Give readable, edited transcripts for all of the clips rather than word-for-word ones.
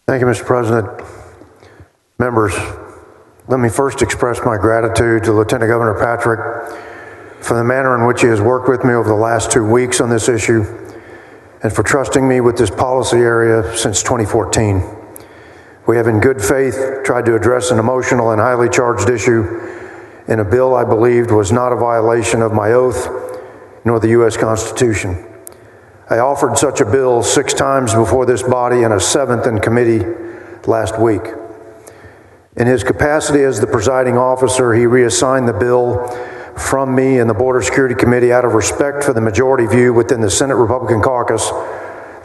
Thank you, Mr. President. Members, let me first express my gratitude to Lieutenant Governor Patrick for the manner in which he has worked with me over the last 2 weeks on this issue and for trusting me with this policy area since 2014. We have in good faith tried to address an emotional and highly charged issue in a bill I believed was not a violation of my oath nor the U.S. Constitution. I offered such a bill 6 times before this body and a 7th in committee last week. In his capacity as the presiding officer, he reassigned the bill from me and the Border Security Committee out of respect for the majority view within the Senate Republican caucus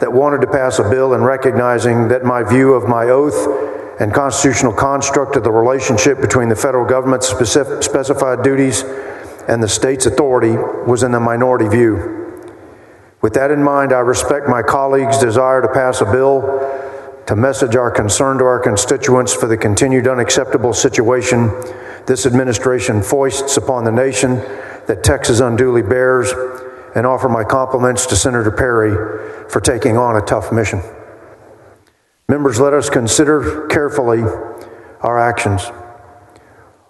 that wanted to pass a bill, and recognizing that my view of my oath and constitutional construct of the relationship between the federal government's specified duties and the state's authority was in the minority view. With that in mind, I respect my colleagues' desire to pass a bill to message our concern to our constituents for the continued unacceptable situation this administration foists upon the nation that Texas unduly bears, and offer my compliments to Senator Perry for taking on a tough mission. Members, let us consider carefully our actions.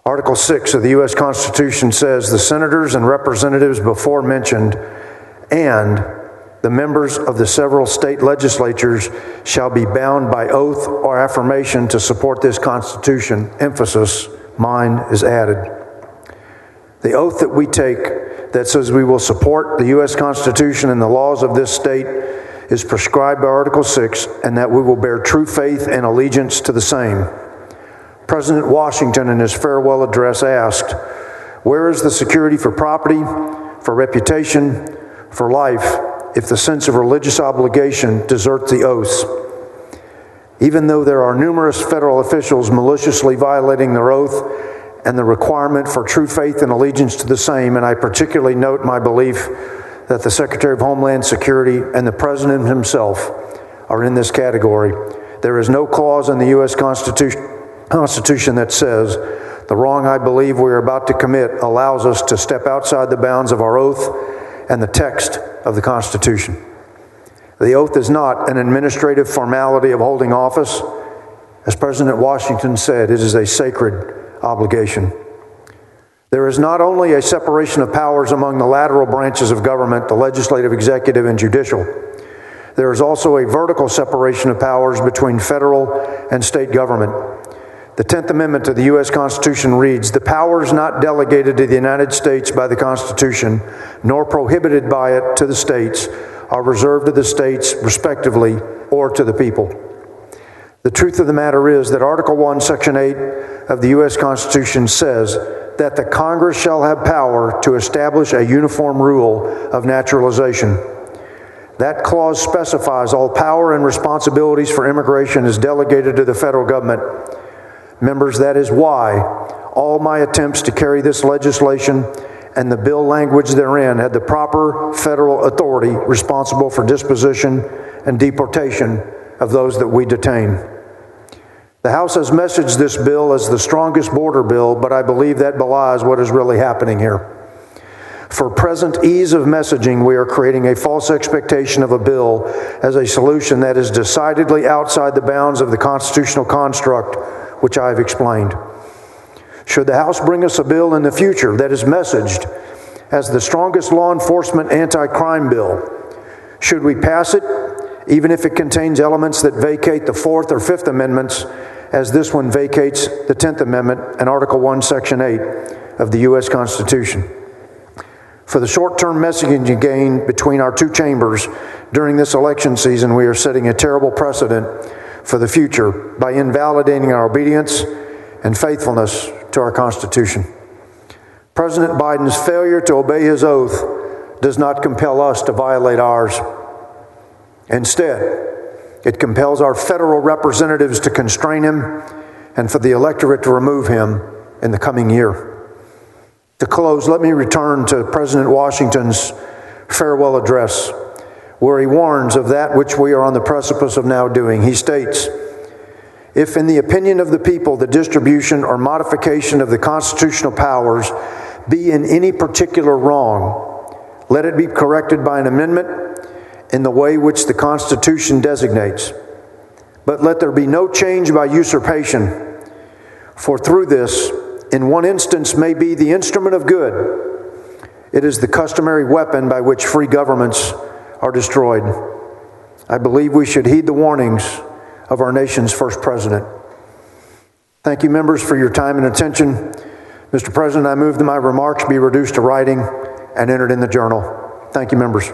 Article 6 of the U.S. Constitution says the senators and representatives before mentioned and the members of the several state legislatures shall be bound by oath or affirmation to support this Constitution. Emphasis, mine is added. The oath that we take that says we will support the U.S. Constitution and the laws of this state is prescribed by Article 6, and that we will bear true faith and allegiance to the same. President Washington, in his farewell address, asked, "Where is the security for property, for reputation, for life, if the sense of religious obligation deserts the oaths?" Even though there are numerous federal officials maliciously violating their oath and the requirement for true faith and allegiance to the same, and I particularly note my belief that the Secretary of Homeland Security and the President himself are in this category, there is no clause in the U.S. Constitution that says the wrong I believe we are about to commit allows us to step outside the bounds of our oath and the text of the Constitution. The oath is not an administrative formality of holding office. As President Washington said, it is a sacred obligation. There is not only a separation of powers among the lateral branches of government, the legislative, executive, and judicial. There is also a vertical separation of powers between federal and state government. The 10th Amendment to the U.S. Constitution reads, "The powers not delegated to the United States by the Constitution, nor prohibited by it to the states, are reserved to the states, respectively, or to the people." The truth of the matter is that Article 1, Section 8 of the U.S. Constitution says that the Congress shall have power to establish a uniform rule of naturalization. That clause specifies all power and responsibilities for immigration is delegated to the federal government. Members, that is why all my attempts to carry this legislation and the bill language therein had the proper federal authority responsible for disposition and deportation of those that we detain. The House has messaged this bill as the strongest border bill, but I believe that belies what is really happening here. For present ease of messaging, we are creating a false expectation of a bill as a solution that is decidedly outside the bounds of the constitutional construct which I have explained. Should the House bring us a bill in the future that is messaged as the strongest law enforcement anti-crime bill, should we pass it, even if it contains elements that vacate the 4th or 5th Amendments, as this one vacates the 10th Amendment and Article 1, Section 8 of the U.S. Constitution? For the short-term messaging gain between our two chambers during this election season, we are setting a terrible precedent for the future by invalidating our obedience and faithfulness to our Constitution. President Biden's failure to obey his oath does not compel us to violate ours. Instead, it compels our federal representatives to constrain him and for the electorate to remove him in the coming year. To close, let me return to President Washington's farewell address, where he warns of that which we are on the precipice of now doing. He states, "If in the opinion of the people the distribution or modification of the constitutional powers be in any particular wrong, let it be corrected by an amendment in the way which the Constitution designates. But let there be no change by usurpation, for through this, in one instance, may be the instrument of good. It is the customary weapon by which free governments are destroyed. I believe we should heed the warnings of our nation's first president. Thank you, members, for your time and attention. Mr. President, I move that my remarks be reduced to writing and entered in the journal. Thank you, members.